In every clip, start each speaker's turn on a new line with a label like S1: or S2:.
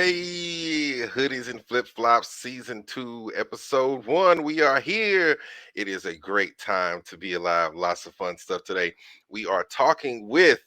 S1: Hey, Hoodies and Flip Flops, Season 2, Episode 1. We are here. It is a great time to be alive. Lots of fun stuff today. We are talking with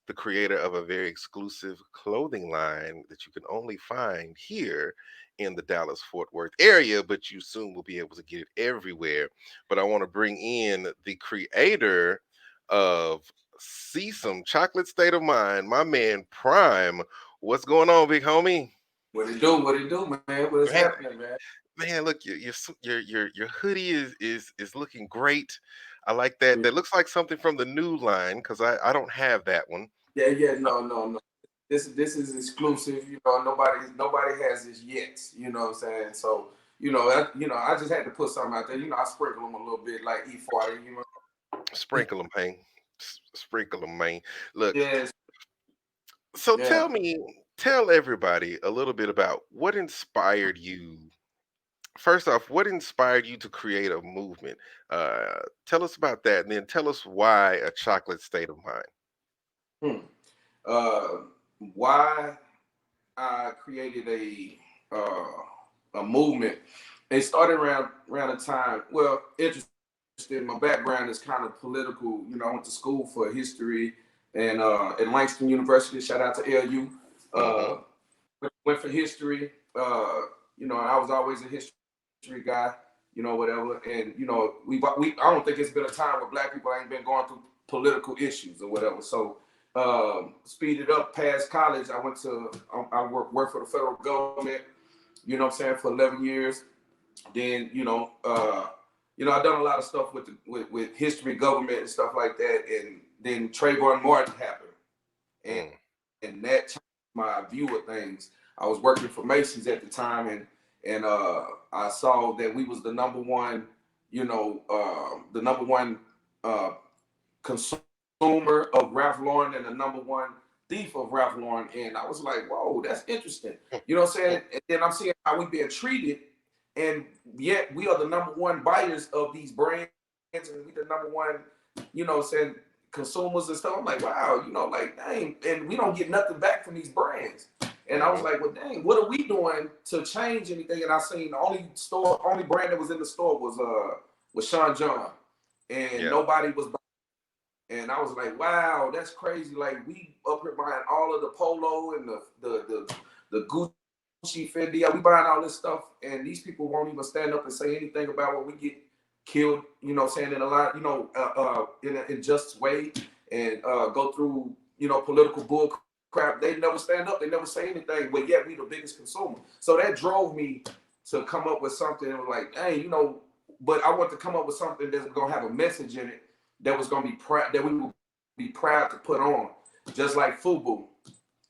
S1: the creator of a very exclusive clothing line that you can only find here in the Dallas Fort Worth area, but you soon will be able to get it everywhere. But I want to bring in the creator of CSoM Chocolate State of Mind, my man Pryme. What's going on, big homie?
S2: What it do? What it do, man? What is
S1: Man,
S2: happening, man?
S1: man, look, your hoodie is looking great. I like that.
S2: Yeah,
S1: That looks like something from the new line because I don't have that one.
S2: yeah.
S1: Uh,
S2: No. This is exclusive. Nobody has this yet. You know what I'm saying? So I just had to put something out there. I sprinkle them a little bit like E40.
S1: Sprinkle them, man. Sprinkle them, man. Look,
S2: Yes,
S1: so
S2: yeah.
S1: tell everybody a little bit about what inspired you. First off, what inspired you to create a movement? Tell us about that, and then tell us why a chocolate state of mind.
S2: Hmm. Uh, why I created a movement? It started around the time. Well, interesting. My background is kind of political. I went to school for history and at Langston University. Shout out to LU.
S1: Mm-hmm.
S2: Uh, went for history. I was always a history guy. Whatever. And we I don't think it's been a time where black people ain't been going through political issues or whatever. So speed it up past college. I went to I worked for the federal government. What I'm saying, for 11 years. Then I've done a lot of stuff with history, government, and stuff like that. And then Trayvon Martin happened, and
S1: Mm.
S2: and that changed my view of things. I was working for Macy's at the time, and I saw that we was the number one, uh, consumer of Ralph Lauren and the number one thief of Ralph Lauren. And I was like, whoa, that's interesting. You know what I'm saying? And then I'm seeing how we being treated, and yet we are the number one buyers of these brands, and we the number one, saying consumers and stuff. I'm like, wow, like dang, and we don't get nothing back from these brands. And I was
S1: Mm-hmm.
S2: like, well, dang, what are we doing to change anything? And I seen the only brand that was in the store was Sean John, and
S1: Yeah.
S2: nobody was. And I was like, wow, that's crazy. Like we up here buying all of the polo and the Gucci Fendi. We buying all this stuff, and these people won't even stand up and say anything about when we get killed. Saying in a lot, in an unjust way, and go through political bull crap. They never stand up. They never say anything. But yet we the biggest consumer. So that drove me to come up with something. And was like, hey. But I want to come up with something that's gonna have a message in it that was gonna be proud that we would be proud to put on, just like FUBU.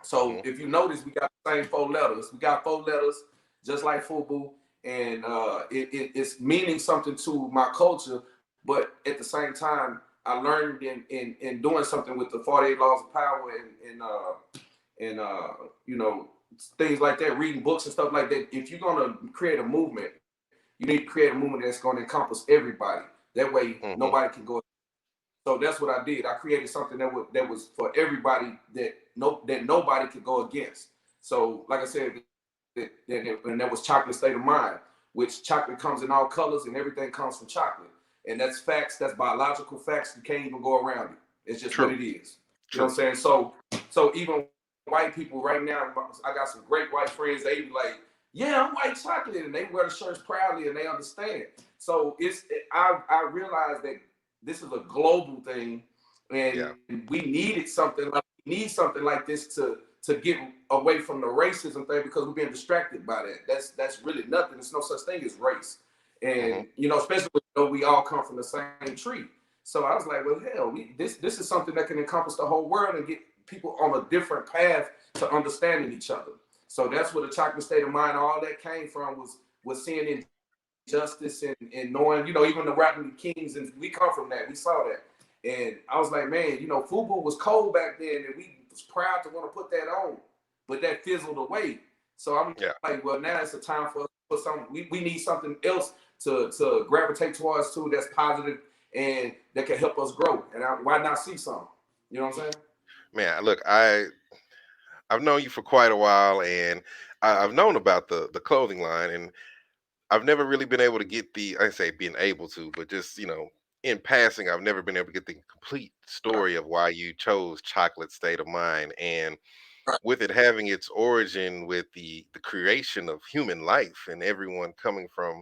S2: So if
S1: Mm-hmm.
S2: you notice, we got the same four letters. We got four letters, just like FUBU, and it's meaning something to my culture. But at the same time, I learned in doing something with the 48 laws of power and things like that, reading books and stuff like that. If you're gonna create a movement, you need to create a movement that's gonna encompass everybody. That way,
S1: Mm-hmm.
S2: nobody can go. So that's what I did. I created something that was for everybody that nobody could go against. So like I said, and that was Chocolate State of Mind, which chocolate comes in all colors and everything comes from chocolate. And that's facts. That's biological facts. You can't even go around it. It's just what
S1: True.
S2: it is. You know what
S1: True.
S2: I'm saying? So even white people right now, I got some great white friends. They be like, "Yeah, I'm white chocolate," and they wear the shirts proudly and they understand. So I realized that this is a global thing,
S1: Yeah.
S2: and we need something like this to get away from the racism thing, because we're being distracted by that. That's really nothing. There's no such thing as race,
S1: Mm-hmm.
S2: and especially when we all come from the same tree. So I was like, well, hell, this is something that can encompass the whole world and get people on a different path to understanding each other. So that's where the chocolate state of mind, all that came from, was seeing injustice and knowing, even the rapping kings, and we come from that. We saw that. And I was like, man, FUBU was cold back then, and we was proud to want to put that on, but that fizzled away. So I'm
S1: Yeah.
S2: like, well, now it's a time for us to put some. We need something else to gravitate towards too, that's positive and that can help us grow. And why not see some? You know what I'm saying?
S1: Man, look, I've known you for quite a while, and I've known about the clothing line, and I've never really been able to get the, I say being able to, but just, in passing, I've never been able to get the complete
S2: Right,
S1: story of why you chose Chocolate State of Mind. And
S2: right,
S1: with it having its origin with the creation of human life and everyone coming from,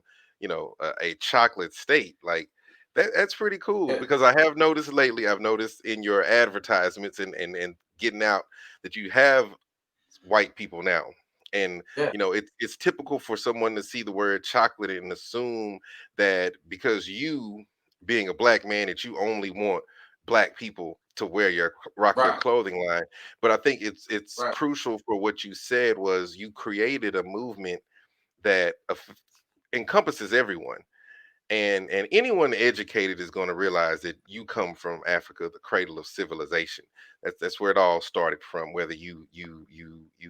S1: a chocolate state, like that's pretty cool,
S2: yeah,
S1: because I have noticed lately, I've noticed in your advertisements and getting out, that you have white people now. And
S2: yeah,
S1: it's typical for someone to see the word chocolate and assume that because you, being a black man, that you only want black people to wear your rock your
S2: right,
S1: clothing line. But I think it's
S2: right,
S1: crucial for what you said was you created a movement that encompasses everyone, and anyone educated is going to realize that you come from Africa, the cradle of civilization. That's where it all started from. Whether you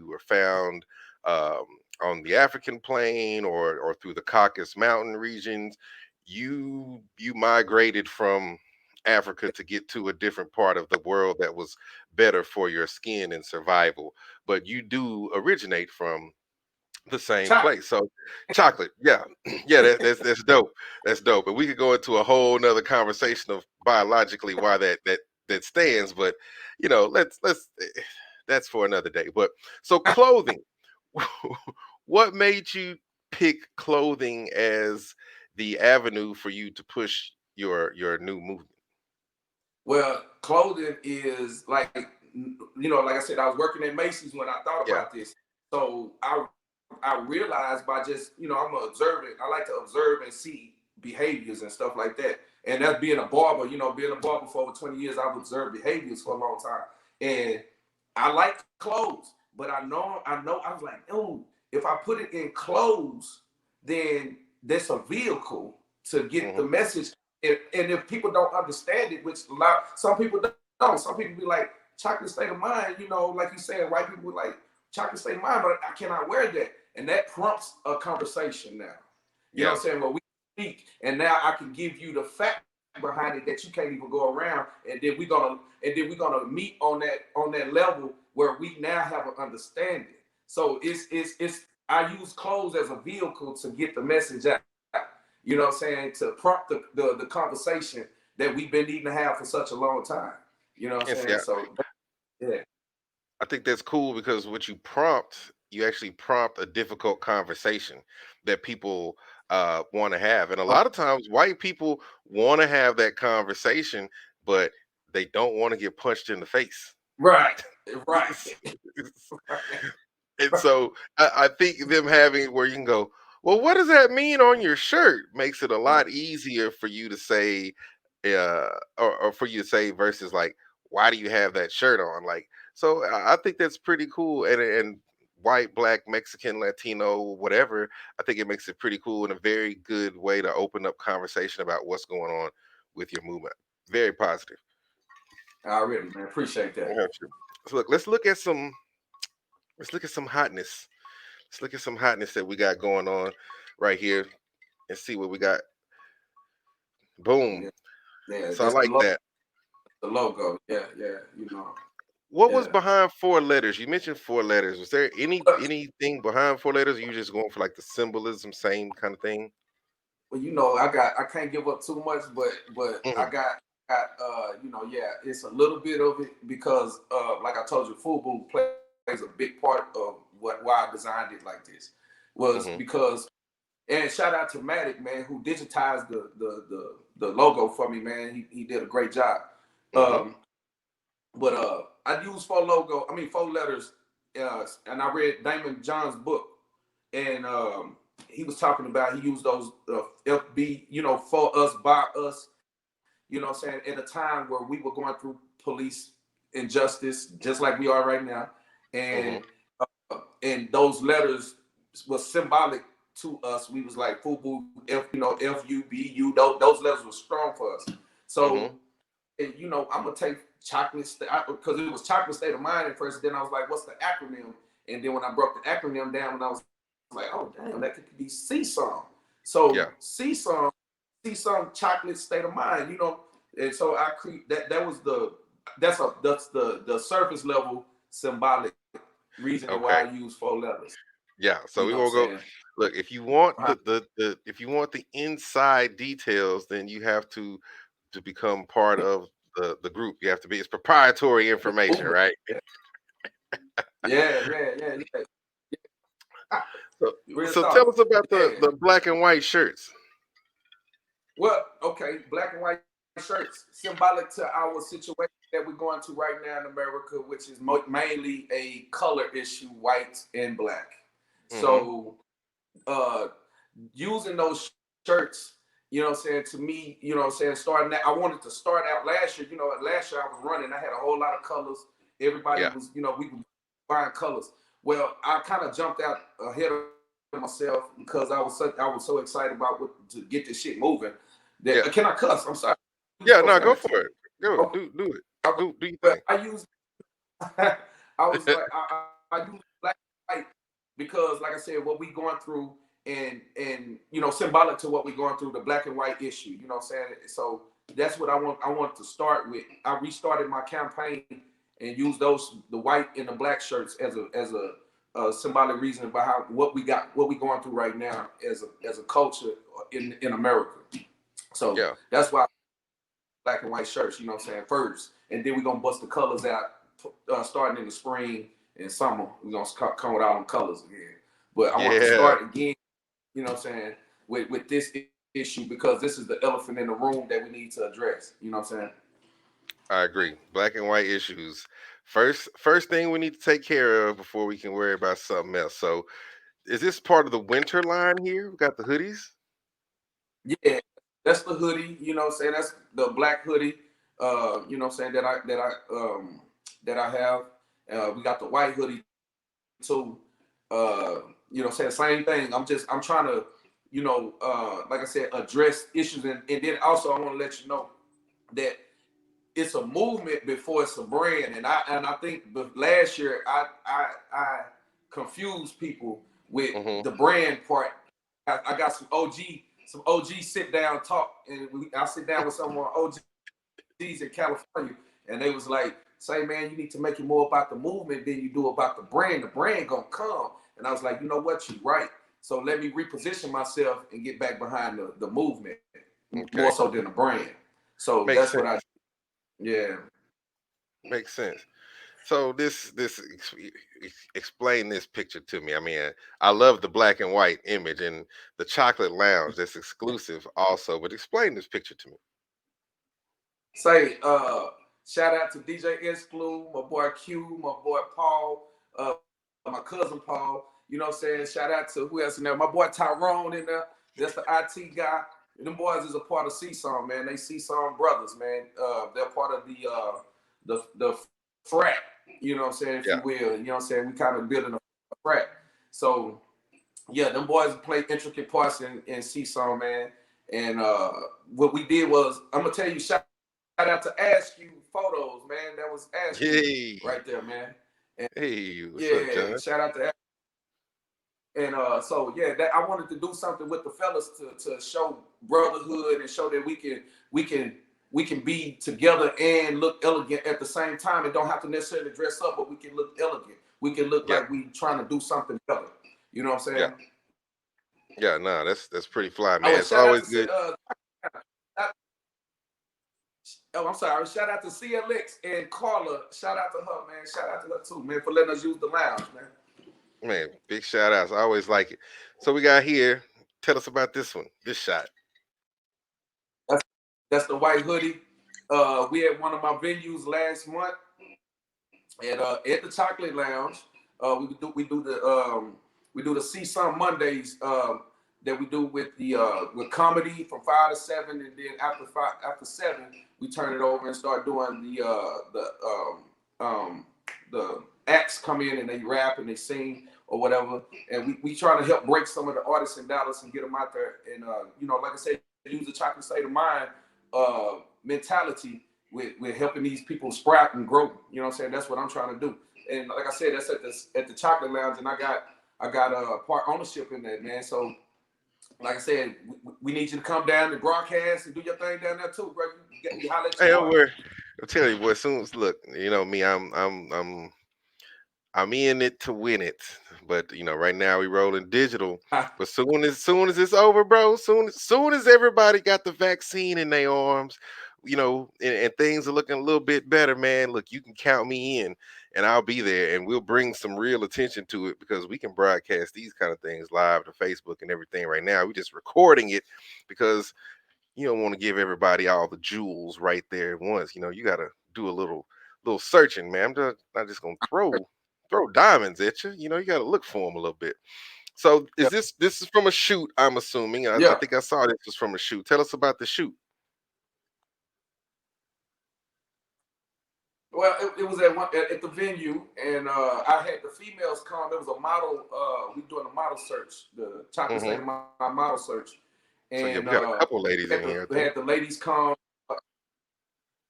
S1: were found um, on the African plain, or through the Caucasus Mountain regions, you migrated from Africa to get to a different part of the world that was better for your skin and survival. But you do originate from the same
S2: chocolate.
S1: place. So chocolate, yeah, yeah, that's dope. That's dope. And we could go into a whole nother conversation of biologically why that stands, but that's for another day. But so clothing, what made you pick clothing as the avenue for you to push your new movement?
S2: Well, clothing is like, like I said, I was working at Macy's when I thought
S1: Yeah.
S2: about this. So I realized by just, I'm an observant. I like to observe and see behaviors and stuff like that. And that's being a barber. Being a barber for over 20 years, I've observed behaviors for a long time. And I like clothes, but I was like, oh, if I put it in clothes, then that's a vehicle to get the
S1: Hmm.
S2: message. And if people don't understand it, which some people don't, some people be like, chocolate state of mind, like you said, white people be like, chocolate state of mind, but I cannot wear that. And that prompts a conversation now. You know
S1: Yeah.
S2: what I'm saying? Well, we speak, and now I can give you the fact behind it that you can't even go around, and then we're gonna meet on that level where we now have an understanding. So it's I use clothes as a vehicle to get the message out. You know what I'm saying? To prompt the conversation that we've been needing to have for such a long time. You know what
S1: And
S2: I'm
S1: see,
S2: saying? So yeah.
S1: I think that's cool, because what you prompt, you actually prompt a difficult conversation that people want to have. And a lot of times, white people want to have that conversation, but they don't want to get punched in the face.
S2: Right, right, right,
S1: And so I think them having where you can go, well, what does that mean on your shirt, makes it a
S2: right.
S1: lot easier for you to say, uh, or for you to say, versus like, why do you have that shirt on? Like, so I think that's pretty cool. And white, black, Mexican, Latino, whatever, I think it makes it pretty cool and a very good way to open up conversation about what's going on with your movement. Very positive.
S2: Already, man. Appreciate that.
S1: Yeah, sure. So look, let's look at some hotness. Let's look at some hotness that we got going on right here and see what we got. Boom.
S2: Yeah, yeah.
S1: So I
S2: That's the
S1: like
S2: logo.
S1: that.
S2: The logo. Yeah, yeah.
S1: What was
S2: Yeah.
S1: behind four letters? You mentioned four letters. Was there anything behind four letters? Or you just going for like the symbolism, same kind of thing?
S2: Well, I can't give up too much, but
S1: Hmm.
S2: I got yeah, it's a little bit of it because like I told you, FUBU plays a big part of why I designed it like this was
S1: Hmm.
S2: because. And shout out to Matic, man, who digitized the logo for me, man. He did a great job.
S1: Hmm.
S2: Um, but I used four letters, and I read Damon John's book, and he was talking about he used those FB, for us, by us, what I'm saying, at a time where we were going through police injustice, just like we are right now, and
S1: Hmm.
S2: and those letters was symbolic to us. We was like FUBU, FUBU. Those letters were strong for us.
S1: Hmm.
S2: So, I'm gonna take chocolate because it was chocolate state of mind at first. Then I was like, what's the acronym? And then when I broke the acronym down, and I was like, oh damn, that could be CSoM.
S1: Yeah.
S2: So CSoM chocolate state of mind. And so I create that. That's the surface level symbolic reasoning why
S1: Okay.
S2: I use four letters.
S1: Yeah, so
S2: You
S1: we
S2: know what I'm
S1: won't go.
S2: saying?
S1: Look, if you want
S2: Uh-huh.
S1: the if you want the inside details, then you have to become part of the group. You have to be. It's proprietary
S2: The
S1: information,
S2: movement.
S1: right?
S2: Yeah, yeah, yeah, yeah. Yeah.
S1: So
S2: Real
S1: so tell
S2: talk.
S1: us about
S2: Yeah.
S1: the black and white shirts.
S2: Well, okay, black and white shirts, symbolic to our situation that we're going to right now in America, which is mainly a color issue, white and black.
S1: Hmm.
S2: So, uh, using those shirts, you know what I'm saying, to me, you know what I'm saying, starting that, I wanted to start out last year, last year I was running, I had a whole lot of colors. Everybody
S1: Yeah,
S2: was, we were buying colors. Well, I kind of jumped out ahead of myself because I was so excited about to get this shit moving. That
S1: yeah,
S2: can I cuss? I'm sorry. Use
S1: yeah. No, go
S2: profanity.
S1: for it. Go
S2: Okay.
S1: do it.
S2: All right.
S1: Do your
S2: Well,
S1: thing.
S2: I use I was like, I use black and white because, like I said, what we going through, and symbolic to what we going through, the black and white issue. You know what I'm saying? So that's what I want to start with. I restarted my campaign and used the white and the black shirts as a symbolic reason about what we going through right now as a culture in America. So
S1: Yeah,
S2: that's why black and white shirts, you know what I'm saying, first. And then we're going to bust the colors out starting in the spring and summer. We're going to come with all them colors again. But I want to
S1: yeah.
S2: start again, you know what I'm saying, with this issue because this is the elephant in the room that we need to address. You know what I'm saying?
S1: I agree. Black and white issues. First thing we need to take care of before we can worry about something else. So, is this part of the winter line here? We got the hoodies.
S2: Yeah, that's the hoodie, you know what I'm saying? That's the black hoodie, you know what I'm saying, that I have. We got the white hoodie too. You know what I'm saying? Same thing. I'm trying to, like I said, address issues, and then also I want to let you know that it's a movement before it's a brand. And I think last year I confused people with
S1: Hmm.
S2: the brand part. I got some OG sit down talk, and I sit down with some OGs in California, and they was like, "Say, man, you need to make it more about the movement than you do about the brand. The brand gonna come." And I was like, "You know what? You're right. So let me reposition myself and get back behind the movement more so
S1: Okay,
S2: than the brand." So that's
S1: makes
S2: what I.
S1: sense.
S2: Yeah.
S1: Makes sense. So explain this picture to me. I mean, I love the black and white image and the chocolate lounge. That's exclusive also. But explain this picture to me.
S2: Say, shout out to DJ Exclu, my boy Q, my boy Paul, my cousin Paul. You know what I'm saying? Shout out to who else in there? My boy Tyrone in there. That's the IT guy. Them boys is a part of CSoM, man. They CSoM brothers, man. They're part of the frat. You know what I'm saying? If you
S1: Yeah,
S2: will. You know what I'm saying? We kind of building a frat. So yeah, them boys play intricate parts in CSoM, man. And what we did was, I'm gonna tell you, shout out to Ask You Photos, man. That was Ask You right there,
S1: hey,
S2: man. And
S1: hey, what's up,
S2: yeah,
S1: John?
S2: shout out to and so yeah, that I wanted to do something with the fellas to show brotherhood and show that we can we can be together and look elegant at the same time. It don't have to necessarily dress up, but we can look elegant. We can look
S1: Yeah,
S2: like we trying to do something better. You know what I'm
S1: yeah,
S2: saying?
S1: yeah. No, that's pretty fly,
S2: Oh,
S1: man.
S2: and
S1: It's
S2: shout out
S1: always
S2: to
S1: good.
S2: uh, oh, I'm sorry. Shout out to CLX and Carla. Shout out to her, man. Shout out to her too, man, for letting us use the lounge, man.
S1: Man, big shout outs. I always like it. So we got here. Tell us about this one, this shot.
S2: That's that's the white hoodie. We had one of my venues last month at the Chocolate Lounge. We do the See Some Mondays that we do with comedy from 5 to 7, and then after 7 we turn it over and start doing the acts come in and they rap and they sing or whatever, and we trying to help break some of the artists in Dallas and get them out there, and like I said, use the chocolate state of mind mentality with helping these people sprout and grow. You know what I'm saying? That's what I'm trying to do. And like I said, that's at the Chocolate Lounge, and I got a part ownership in that, man. So like I said, we need you to come down and broadcast and do your thing down there too, bro. You holler at
S1: Hey,
S2: your
S1: don't
S2: boy.
S1: worry. I'll tell you, boy. As soon as look, you know me, I'm I'm in it to win it. But right now we rolling digital. But soon as it's over, bro, soon as everybody got the vaccine in their arms, and things are looking a little bit better, man. Look, you can count me in and I'll be there and we'll bring some real attention to it because we can broadcast these kind of things live to Facebook and everything right now. We're just recording it because you don't want to give everybody all the jewels right there at once. You got to do a little searching, man. Not just gonna throw diamonds at you. You got to look for them a little bit. So
S2: Yeah,
S1: this is from a shoot? I'm assuming. I
S2: yeah.
S1: think I saw this was from a shoot. Tell us about the shoot.
S2: Well, it was at the venue, and I had the females come. There was a model. We doing a model search, the chocolate state
S1: Hmm.
S2: of my model search,
S1: So yeah,
S2: and
S1: we got a couple ladies in here, I
S2: we
S1: think.
S2: had the ladies come.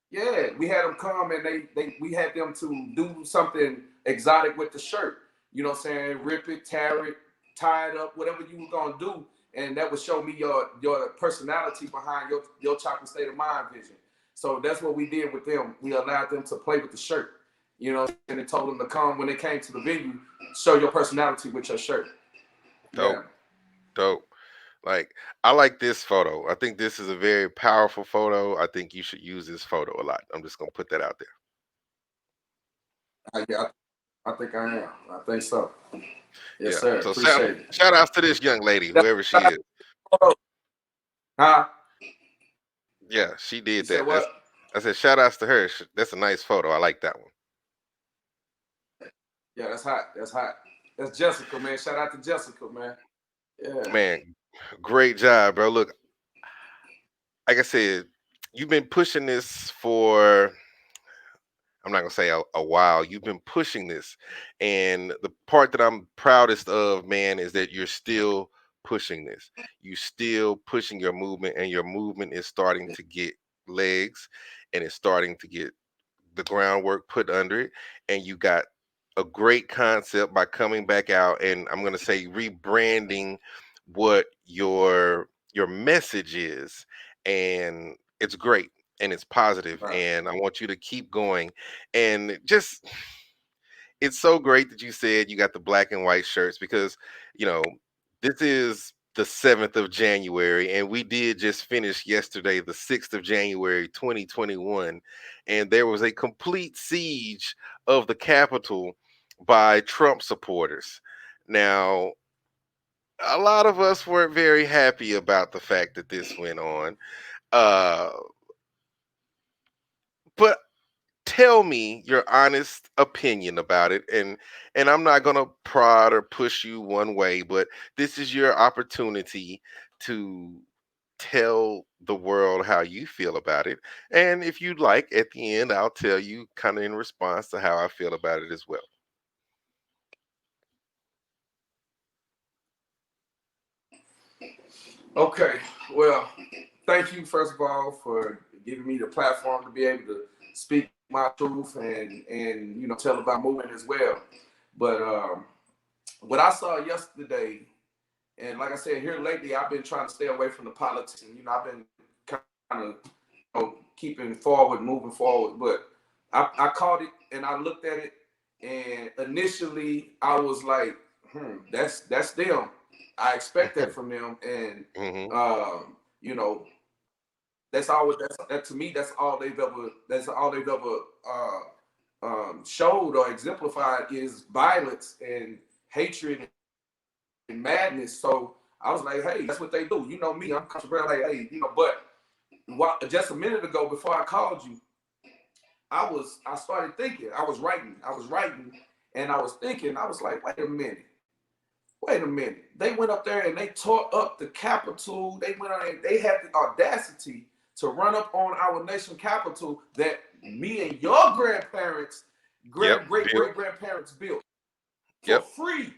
S2: Yeah, we had them come and we had them to do something exotic with the shirt. You know what I'm saying? Rip it, tear it, tie it up, whatever you were gonna do, and that would show me your personality behind your chocolate state of mind vision. So that's what we did with them. We allowed them to play with the shirt. You know, and it told them to come when they came to the venue, show your personality with your shirt.
S1: Dope,
S2: Yeah.
S1: dope. Like I like this photo. I think this is a very powerful photo. I think you should use this photo a lot. I'm just gonna put that out there.
S2: Yeah, I think I am. I think so. Yes,
S1: Yeah.
S2: sir.
S1: So shout
S2: Appreciate it.
S1: shout outs to this young lady, whoever she is.
S2: Huh?
S1: Yeah, she
S2: You
S1: did
S2: said
S1: that.
S2: what?
S1: I said shout outs to her. That's a nice photo. I like that one.
S2: Yeah, that's hot. That's hot. That's Jessica, man. Shout out to Jessica, man. Yeah.
S1: Man, great job, bro. Look, like I said, you've been pushing this for, I'm not gonna say a while. You've been pushing this, and the part that I'm proudest of, man, is that you're still pushing this. You still pushing your movement, and your movement is starting to get legs, and it's starting to get the groundwork put under it, and you got a great concept by coming back out and I'm going to say rebranding what your message is, and it's great and it's positive
S2: Right.
S1: and I want you to keep going. And just, it's so great that you said you got the black and white shirts because you know this is the 7th of January and we did just finish yesterday the 6th of January 2021, and there was a complete siege of the Capitol by Trump supporters. Now, a lot of us weren't very happy about the fact that this went on, uh but tell me your honest opinion about it, and I'm not going to prod or push you one way, but this is your opportunity to tell the world how you feel about it, and if you'd like at the end I'll tell you kind of in response to how I feel about it as well.
S2: Okay. Well, thank you first of all for giving me the platform to be able to speak my truth and tell about movement as well. But what I saw yesterday, and like I said, here lately, I've been trying to stay away from the politics, and I've been kind of keeping forward, moving forward. But I caught it and I looked at it, and initially I was like, that's them. I expect that from them, and
S1: Hmm.
S2: you know, that's always that to me. That's all they've ever showed or exemplified is violence and hatred and madness. So I was like, hey, that's what they do. You know me, I'm comfortable. Like, hey, but just a minute ago before I called you, I started thinking. I was writing, and I was thinking. I was like, wait a minute. They went up there and they tore up the Capitol. They went on and they had the audacity to run up on our nation capital that me and your grandparents,
S1: Yep.
S2: great
S1: Bill.
S2: great grandparents built for
S1: Yep.
S2: free.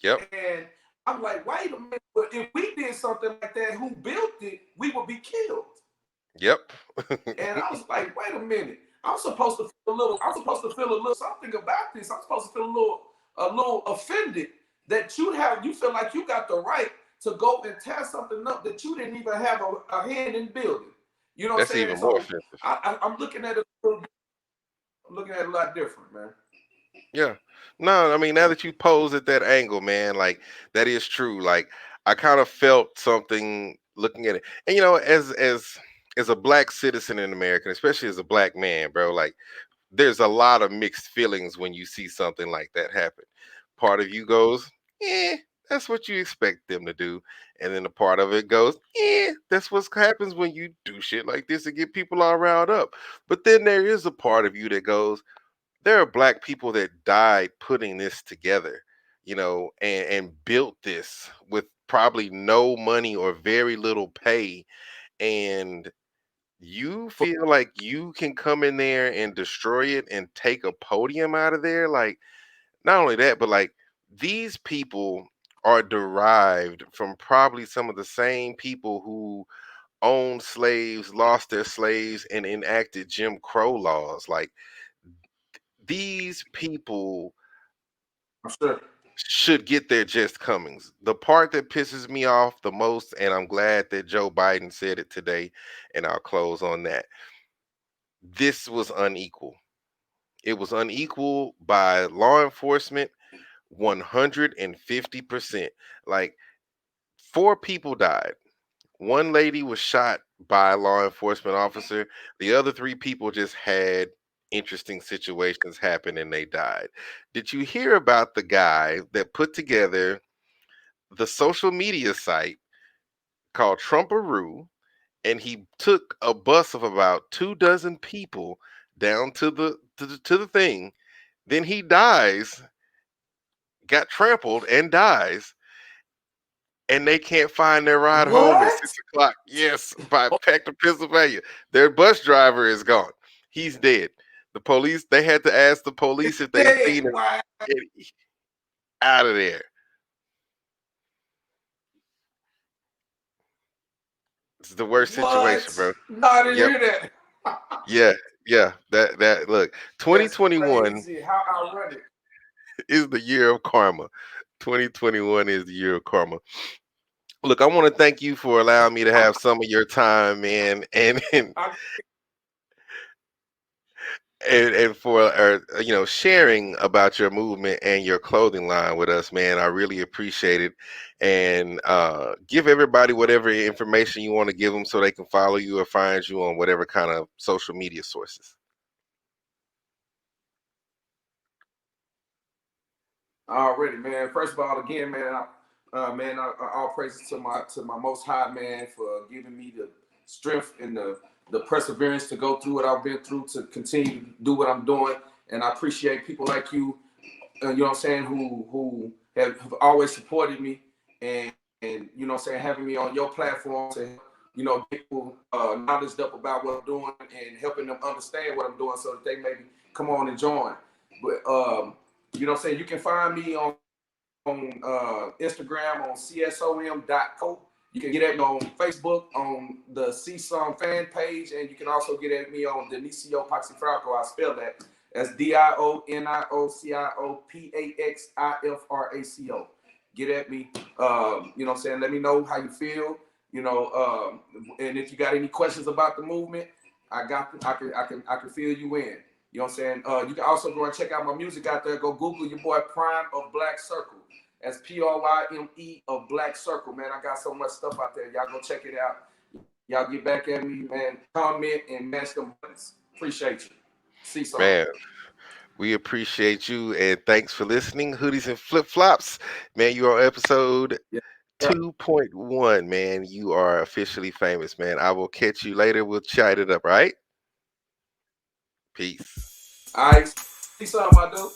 S1: Yep.
S2: And I'm like, wait a minute, but if we did something like that, who built it, we would be killed.
S1: Yep.
S2: And I was like, wait a minute. I'm supposed to feel a little something about this. I'm supposed to feel a little offended that you feel like you got the right to go and tear something up that you didn't even have a hand in building. You know what I'm
S1: That's
S2: saying?
S1: even more
S2: So
S1: offensive.
S2: I'm looking at it a lot different, man.
S1: Yeah. No, I mean, now that you pose at that angle, man, like that is true. Like I kind of felt something looking at it. And as a black citizen in America, especially as a black man, bro, like there's a lot of mixed feelings when you see something like that happen. Part of you goes, "Eh, that's what you expect them to do." And then a part of it goes, that's what happens when you do shit like this to get people all riled up. But then there is a part of you that goes, there are black people that died putting this together, and built this with probably no money or very little pay. And you feel like you can come in there and destroy it and take a podium out of there. Like, not only that, but like these people are derived from probably some of the same people who owned slaves, lost their slaves, and enacted Jim Crow laws. Like, these people
S2: I'm sure.
S1: should get their just comings. The part that pisses me off the most, and I'm glad that Joe Biden said it today, and I'll close on that. This was unequal. It was unequal by law enforcement 150%. Like, four people died. One lady was shot by a law enforcement officer. The other three people just had interesting situations happen and they died. Did you hear about the guy that put together the social media site called Trumparoo, and he took a bus of about 2 dozen people down to the thing? Then he dies, got trampled and dies, and they can't find their ride home at
S2: What?
S1: 6 o'clock. Yes, by Packard, Pennsylvania. Their bus driver is gone. He's dead. The police, they had to ask the police if they
S2: Dead.
S1: seen him.
S2: Why?
S1: Get out of there. It's the worst situation,
S2: What?
S1: bro.
S2: No, I didn't
S1: Yep.
S2: hear that.
S1: Yeah. Yeah. That look,
S2: That's
S1: 2021
S2: crazy. How ironic.
S1: is the year of karma. 2021 is the year of karma. Look, I want to thank you for allowing me to have some of your time, man, and and
S2: I,
S1: and for sharing about your movement and your clothing line with us, man. I really appreciate it. And give everybody whatever information you want to give them so they can follow you or find you on whatever kind of social media sources.
S2: already, man. First of all, again, all praises to my Most High, man, for giving me the strength and the perseverance to go through what I've been through to continue to do what I'm doing. And I appreciate people like you, you know what I'm saying, who have always supported me, and you know what I'm saying, having me on your platform to get people knowledge up about what I'm doing and helping them understand what I'm doing so that they maybe come on and join. But you know what I'm saying, you can find me on Instagram on CSoM.co. You can get at me on Facebook on the CSoM fan page, and you can also get at me on Dionisio Paxifraco. I spell that as DionioCiopAxifraco. Get at me. You know what I'm saying? Let me know how you feel. And if you got any questions about the movement, I can fill you in. You know what I'm saying? You can also go and check out my music out there. Go Google your boy Pryme of Black Circle. That's Pryme of Black Circle, man. I got so much stuff out there. Y'all go check it out. Y'all get back at me, man. Comment and match them buttons. Appreciate you. See some.
S1: Man, we appreciate you and thanks for listening. Hoodies and flip flops. Man, you are on episode
S2: Yeah.
S1: 2.1. Man, you are officially famous, man. I will catch you later. We'll chat it up, right? Peace.
S2: All right. See some, my dude.